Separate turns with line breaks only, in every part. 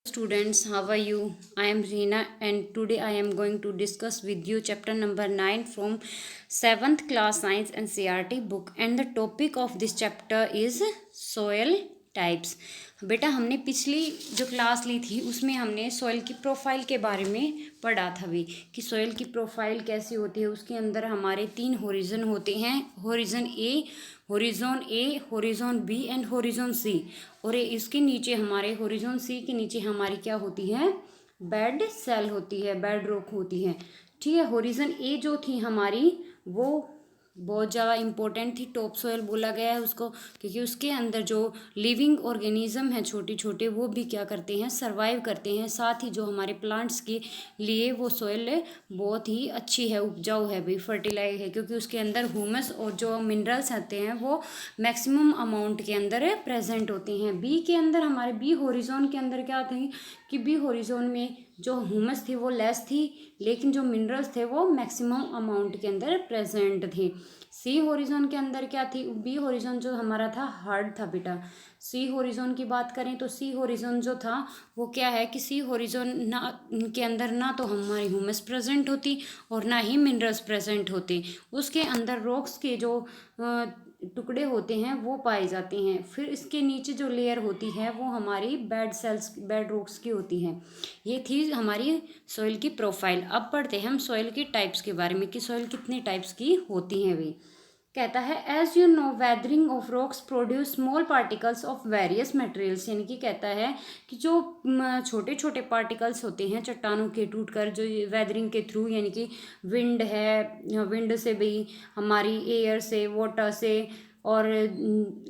Students, how are you? I am Reena and today I am going to discuss with you chapter number 9 from 7th class science and CRT book, and the topic of this chapter is soil types. बेटा, हमने पिछली जो class ली थी उसमें हमने soil की profile के बारे में पढ़ा था भी कि सॉइल की प्रोफाइल कैसी होती है। उसके अंदर हमारे 3 होरिजन होते हैं, horizon A, horizon B and horizon C. और इसके नीचे हमारे होरिजोन सी के नीचे हमारी क्या होती है, बेड सेल होती है, बेड रॉक होती है। ठीक है, होरिजन ए जो थी हमारी वो बहुत ज़्यादा इम्पोर्टेंट थी, टॉप सॉइल बोला गया है उसको, क्योंकि उसके अंदर जो लिविंग ऑर्गेनिज्म है छोटे छोटे वो भी क्या करते हैं, सर्वाइव करते हैं। साथ ही जो हमारे प्लांट्स के लिए वो सॉइल बहुत ही अच्छी है, उपजाऊ है भाई, फर्टिलाइज है, क्योंकि उसके अंदर ह्यूमस और जो मिनरल्स आते हैं वो मैक्सिमम अमाउंट के अंदर प्रेजेंट होते हैं। बी के अंदर हमारे बी होरिजोन के अंदर क्या थे कि बी होरिजोन में जो ह्यूमस थी वो लेस थी, लेकिन जो मिनरल्स थे वो मैक्सिमम अमाउंट के अंदर प्रेजेंट थे। सी होरिजोन के अंदर क्या थी, बी होरिजोन जो हमारा था हार्ड था बेटा। सी होरिजोन की बात करें तो सी होरिजोन जो था वो क्या है कि सी होरिजोन ना के अंदर ना तो हमारी ह्यूमस प्रेजेंट होती और ना ही मिनरल्स प्रेजेंट होते। उसके अंदर रॉक्स के जो टुकड़े होते हैं वो पाए जाते हैं। फिर इसके नीचे जो लेयर होती है वो हमारी बेड सेल्स, बेड रॉक्स की होती है। ये थी हमारी सॉइल की प्रोफाइल। अब पढ़ते हैं हम सॉइल की टाइप्स के बारे में कि सॉइल कितने टाइप्स की होती हैं भी। कहता है as you know weathering of rocks produce small particles of various materials, यानी कि कहता है कि जो छोटे छोटे पार्टिकल्स होते हैं चट्टानों के टूट कर, जो वेदरिंग के थ्रू, यानी कि विंड है, विंड से भी, हमारी एयर से, वाटर से और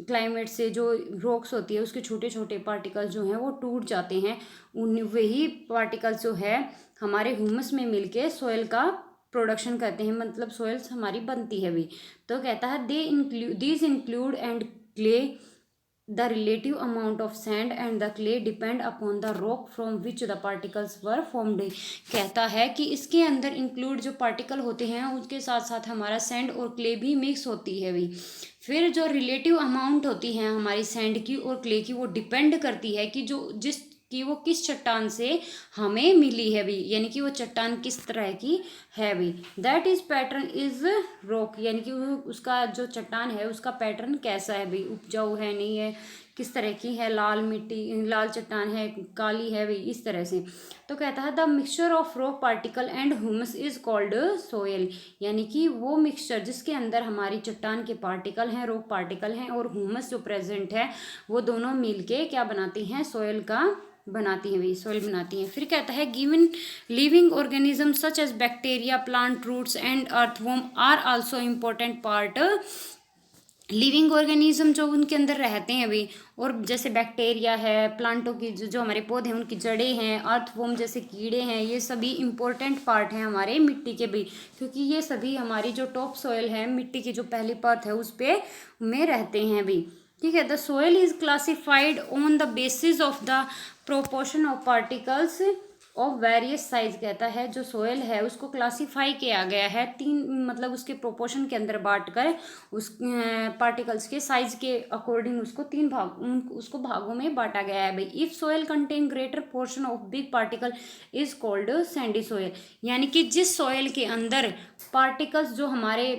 क्लाइमेट से जो रॉक्स होती है उसके छोटे छोटे पार्टिकल्स जो हैं वो टूट जाते हैं। उन वही पार्टिकल्स जो है हमारे ह्यूमस में मिलके सॉइल का प्रोडक्शन करते हैं, मतलब सॉइल्स हमारी बनती है भी। तो कहता है these include and clay, the relative amount of sand and the clay depend upon the rock from which the particles were formed. कहता है कि इसके अंदर इंक्लूड जो पार्टिकल होते हैं उसके साथ साथ हमारा सैंड और क्ले भी मिक्स होती है भी। फिर जो रिलेटिव अमाउंट होती है हमारी सैंड की और क्ले की वो डिपेंड करती है कि जो जिस कि वो किस चट्टान से हमें मिली है भी, यानी कि वो चट्टान किस तरह की है भी। That is pattern is rock, यानी कि उसका जो चट्टान है उसका पैटर्न कैसा है भी, उपजाऊ है नहीं है, किस तरह की है, लाल मिट्टी, लाल चट्टान है, काली है भी, इस तरह से। तो कहता है the mixture of rock particle and humus is called soil, यानी कि वो मिक्सचर जिसके अंदर हमारी चट्टान के पार्टिकल हैं, रॉक पार्टिकल हैं, और ह्यूमस जो प्रेजेंट है वो दोनों मिलके क्या बनाती हैं, सोयल का बनाती हैं भी, सॉइल बनाती हैं। फिर कहता है given living organism such as bacteria, plant roots and earthworm are also important part. Living organism जो उनके अंदर रहते हैं भी, और जैसे बैक्टीरिया है, प्लांटों की जो हमारे पौधे हैं उनकी जड़ें हैं, अर्थवॉर्म जैसे कीड़े हैं, ये सभी इंपॉर्टेंट पार्ट हैं हमारे मिट्टी के भी, क्योंकि ये सभी हमारी जो टॉप सॉइल है, मिट्टी की जो पहली परत है उस पे में रहते हैं भी। ठीक है, the soil is classified on the basis of the proportion of particles of various size. कहता है जो सोयल है उसको क्लासीफाई किया गया है तीन, मतलब उसके प्रोपोर्शन के अंदर बांट कर उस पार्टिकल्स के साइज के अकॉर्डिंग उसको उसको भागों में बांटा गया है भाई। If soil contain greater portion of big particle is called Sandy soil, यानी कि जिस सोयल के अंदर पार्टिकल्स, जो हमारे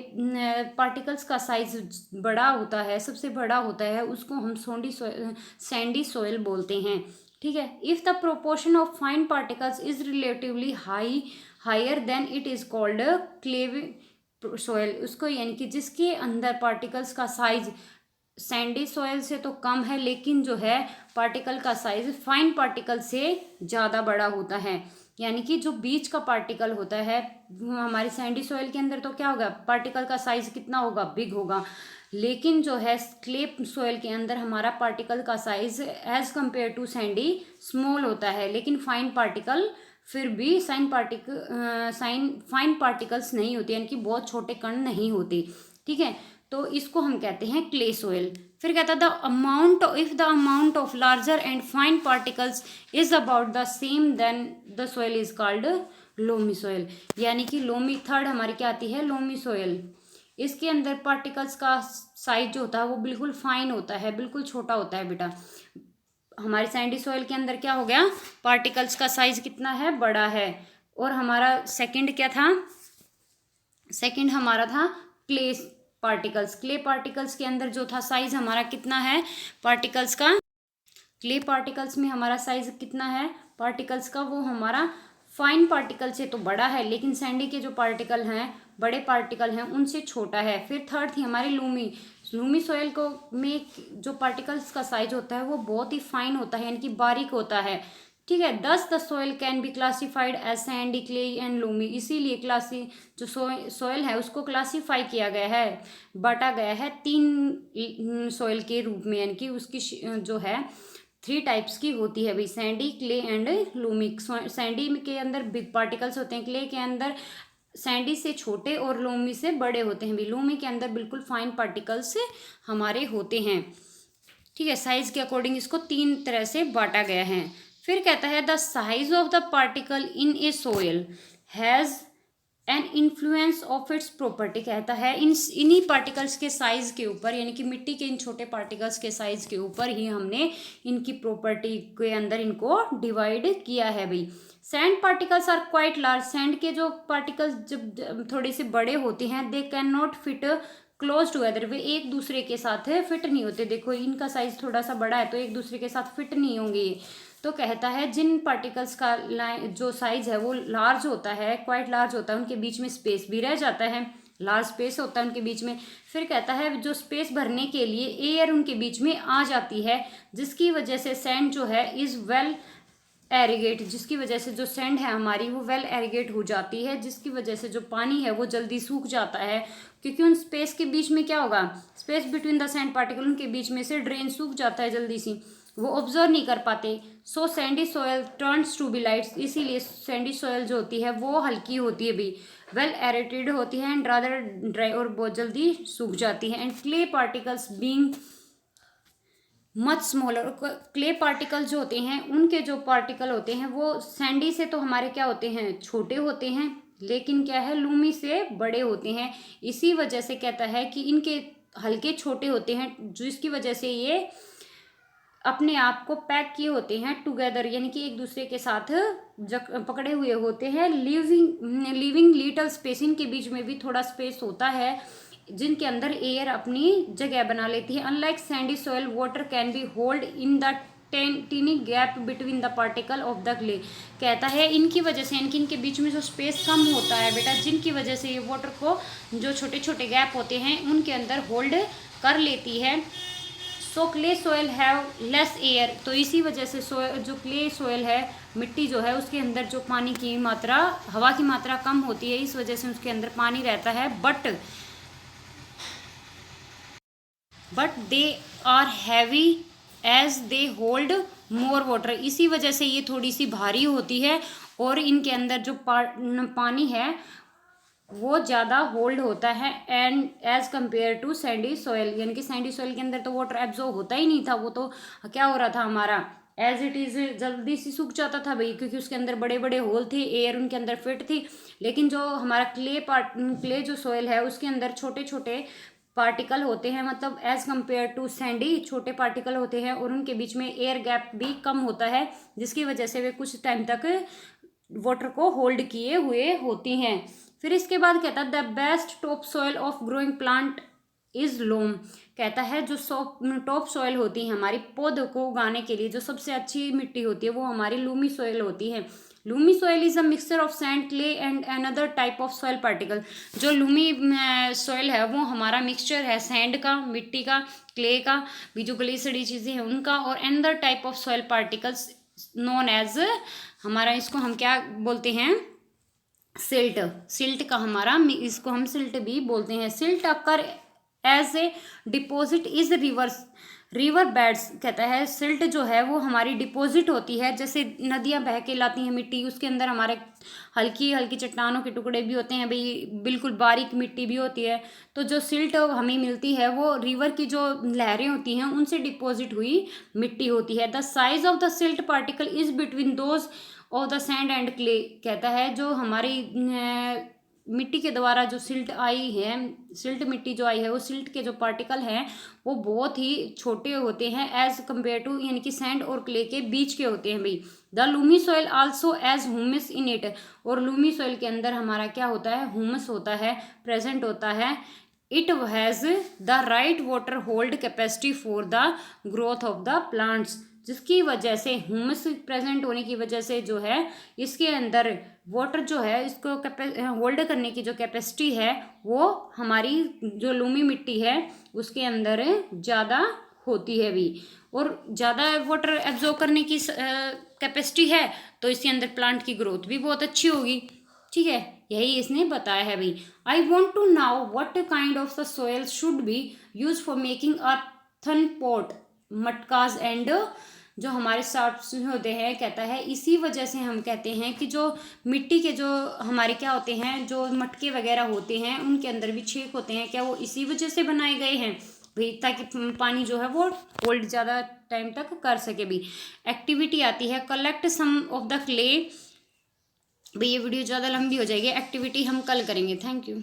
पार्टिकल्स का साइज बड़ा होता है, सबसे बड़ा होता है, उसको हम सैंडी सोयल बोलते हैं। ठीक है, if the proportion of fine particles is relatively higher than it is called clay soil, उसको, यानी कि जिसके अंदर पार्टिकल्स का साइज सैंडी सोयल से तो कम है, लेकिन जो है पार्टिकल का साइज फाइन पार्टिकल से ज़्यादा बड़ा होता है, यानी कि जो बीच का पार्टिकल होता है हमारी सैंडी सोयल के अंदर तो क्या होगा, पार्टिकल का साइज कितना होगा, बिग होगा, लेकिन जो है क्ले सोयल के अंदर हमारा पार्टिकल का size as compare to sandy small होता है, लेकिन फाइन पार्टिकल फिर भी फाइन पार्टिकल्स नहीं होते, यानी कि बहुत छोटे कण नहीं होते। ठीक है, तो इसको हम कहते हैं क्ले सोयल। फिर कहता है the amount, if the amount of larger and fine particles is about the same then the soil is called loamy soil, यानी कि लोमी थर्ड हमारी क्या आती है, लोमी सोयल। इसके अंदर पार्टिकल्स का साइज जो होता है वो बिल्कुल फाइन होता है, बिल्कुल छोटा होता है बेटा। हमारी सैंडी सॉइल के अंदर क्या हो गया, पार्टिकल्स का साइज कितना है, बड़ा है। और हमारा सेकंड क्या था, सेकंड हमारा था क्ले पार्टिकल्स। क्ले पार्टिकल्स के अंदर जो था साइज हमारा कितना है पार्टिकल्स का, क्ले पार्टिकल्स में हमारा साइज कितना है पार्टिकल्स का, वो हमारा फाइन पार्टिकल से तो बड़ा है, लेकिन सैंडी के जो पार्टिकल हैं, बड़े पार्टिकल हैं, उनसे छोटा है। फिर थर्ड थी हमारी लूमी। लूमी सॉइल को में जो पार्टिकल्स का साइज होता है वो बहुत ही फाइन होता है, यानी कि बारीक होता है, ठीक है। Thus the soil can be classified as sandy, clay and loamy. इसीलिए जो सॉइल है उसको क्लासीफाई किया गया है, बांटा गया है तीन सॉइल के रूप में, यानी कि उसकी जो है 3 टाइप्स की होती है भाई, Sandy, clay and Lumi. Sandy के अंदर बिग पार्टिकल्स होते हैं, क्ले के अंदर सैंडी से छोटे और लूमी से बड़े होते हैं भाई। लूमी के अंदर बिल्कुल फाइन पार्टिकल्स हमारे होते हैं, ठीक है। साइज के अकॉर्डिंग इसको 3 तरह से बांटा गया है। फिर कहता है the size of the particle in A soil has an influence of its property. कहता है इन्हीं पार्टिकल्स के साइज के ऊपर, यानी कि मिट्टी के इन छोटे पार्टिकल्स के साइज के ऊपर ही हमने इनकी प्रॉपर्टी के अंदर इनको डिवाइड किया है भाई। Sand particles are quite large. Sand के जो पार्टिकल्स जब थोड़े से बड़े होते हैं, they can not fit close together, वे एक दूसरे के साथ फिट नहीं होते। देखो इनका साइज थोड़ा सा बड़ा है तो एक दूसरे के साथ फिट नहीं होंगे। तो कहता है जिन पार्टिकल्स का जो साइज है वो लार्ज होता है, क्वाइट लार्ज होता है, उनके बीच में स्पेस भी रह जाता है, लार्ज स्पेस होता है उनके बीच में। फिर कहता है जो स्पेस भरने के लिए एयर उनके बीच में आ जाती है, जिसकी वजह से सैंड जो है इज वेल एरिगेट, जिसकी वजह से जो सैंड है हमारी वो वेल एरिगेट हो जाती है, जिसकी वजह से जो पानी है वो जल्दी सूख जाता है, क्योंकि उन स्पेस के बीच में क्या होगा, space between the sand particle, उनके बीच में से ड्रेन सूख जाता है जल्दी सी, वो ऑब्जर्व नहीं कर पाते। So sandy soil turns to be lights, इसीलिए सैंडी सॉयल जो होती है वो हल्की होती है भी, वेल एरेटेड होती है एंड रादर ड्राई, और बहुत जल्दी सूख जाती है। And clay particles being much smaller, clay particle जो होते हैं उनके जो पार्टिकल होते हैं वो सैंडी से तो हमारे क्या होते हैं, छोटे होते हैं, लेकिन क्या है लूमी से बड़े होते हैं। इसी वजह से कहता है कि इनके हल्के छोटे होते हैं, जिसकी वजह से ये अपने आप को पैक किए होते हैं टुगेदर, यानी कि एक दूसरे के साथ पकड़े हुए होते हैं। लिविंग लिटल स्पेस, इनके बीच में भी थोड़ा स्पेस होता है जिनके अंदर एयर अपनी जगह बना लेती है। Unlike sandy soil water can be hold in the tiny gap between the particle of the clay. कहता है इनकी वजह से, यानी कि इनके बीच में जो स्पेस कम होता है बेटा, जिनकी वजह से ये वाटर को जो छोटे छोटे गैप होते हैं उनके अंदर होल्ड कर लेती है। So clay soil have less air, तो इसी वजह से जो क्ले सॉयल है, मिट्टी जो है उसके अंदर जो पानी की मात्रा, हवा की मात्रा कम होती है, इस वजह से उसके अंदर पानी रहता है, but they are heavy as they hold more water. इसी वजह से ये थोड़ी सी भारी होती है और इनके अंदर जो पानी है वो ज़्यादा होल्ड होता है, and as compare to sandy soil, यानी कि सैंडी सॉयल के अंदर तो वाटर एब्जॉर्ब होता ही नहीं था, वो तो क्या हो रहा था हमारा एज इट इज़ जल्दी से सूख जाता था भाई, क्योंकि उसके अंदर बड़े बड़े होल थे, एयर उनके अंदर फिट थी। लेकिन जो हमारा क्ले जो सॉयल है उसके अंदर छोटे छोटे पार्टिकल होते हैं, मतलब एज कम्पेयर टू सैंडी छोटे पार्टिकल होते हैं, और उनके बीच में एयर गैप भी कम होता है, जिसकी वजह से वे कुछ टाइम तक वाटर को होल्ड किए हुए होती हैं। फिर इसके बाद कहता है the best top soil of growing plant is loam. कहता है जो टॉप सॉइल होती है हमारी पौधों को उगाने के लिए, जो सबसे अच्छी मिट्टी होती है वो हमारी लूमी सॉइल होती है। Lumi soil is a mixture of sand, clay and another type of soil particle. जो लूमी सॉइल है वो हमारा मिक्सचर है सैंड का, मिट्टी का, क्ले का, भी जो गली सड़ी चीज़ें हैं उनका, और another type of soil particles known as, हमारा इसको हम क्या बोलते हैं, सिल्ट। सिल्ट का हमारा, इसको हम सिल्ट भी बोलते हैं। Silt occur as a deposit is river beds. कहता है सिल्ट जो है वो हमारी डिपॉजिट होती है, जैसे नदियां बह के लाती हैं मिट्टी, उसके अंदर हमारे हल्की हल्की चट्टानों के टुकड़े भी होते हैं भाई, बिल्कुल बारीक मिट्टी भी होती है। तो जो सिल्ट हमें मिलती है वो रिवर की जो लहरें होती हैं उनसे डिपॉजिट हुई मिट्टी होती है। The size of the silt particle is between those of the sand and clay. कहता है जो हमारी मिट्टी के द्वारा जो सिल्ट आई है, सिल्ट मिट्टी जो आई है, वो सिल्ट के जो पार्टिकल हैं वो बहुत ही छोटे होते हैं एज कम्पेयर टू, यानी कि सैंड और क्ले के बीच के होते हैं भाई। The loamy soil also has humus in it, और लूमी सॉइल के अंदर हमारा क्या होता है, ह्यूमस होता है, प्रेजेंट होता है। It has the right water hold capacity for the growth of the plants, जिसकी वजह से ह्यूमस प्रेजेंट होने की वजह से जो है इसके अंदर वाटर जो है इसको होल्ड करने की जो कैपेसिटी है वो हमारी जो लूमी मिट्टी है उसके अंदर ज़्यादा होती है भी, और ज़्यादा वाटर एब्जॉर्ब करने की कैपेसिटी है तो इसके अंदर प्लांट की ग्रोथ भी बहुत अच्छी होगी। ठीक है, यही इसने बताया है भाई। I want to now what kind of the soil should be use for making earthen pot matkas and, जो हमारे साफ्ट होते हैं, कहता है इसी वजह से हम कहते हैं कि जो मिट्टी के जो हमारे क्या होते हैं, जो मटके वगैरह होते हैं उनके अंदर भी छेद होते हैं, क्या वो इसी वजह से बनाए गए हैं भाई, ताकि पानी जो है वो होल्ड ज़्यादा टाइम तक कर सके भी। एक्टिविटी आती है collect some of the clay. भाई ये वीडियो ज़्यादा लंबी हो जाएगी, एक्टिविटी हम कल करेंगे। Thank you.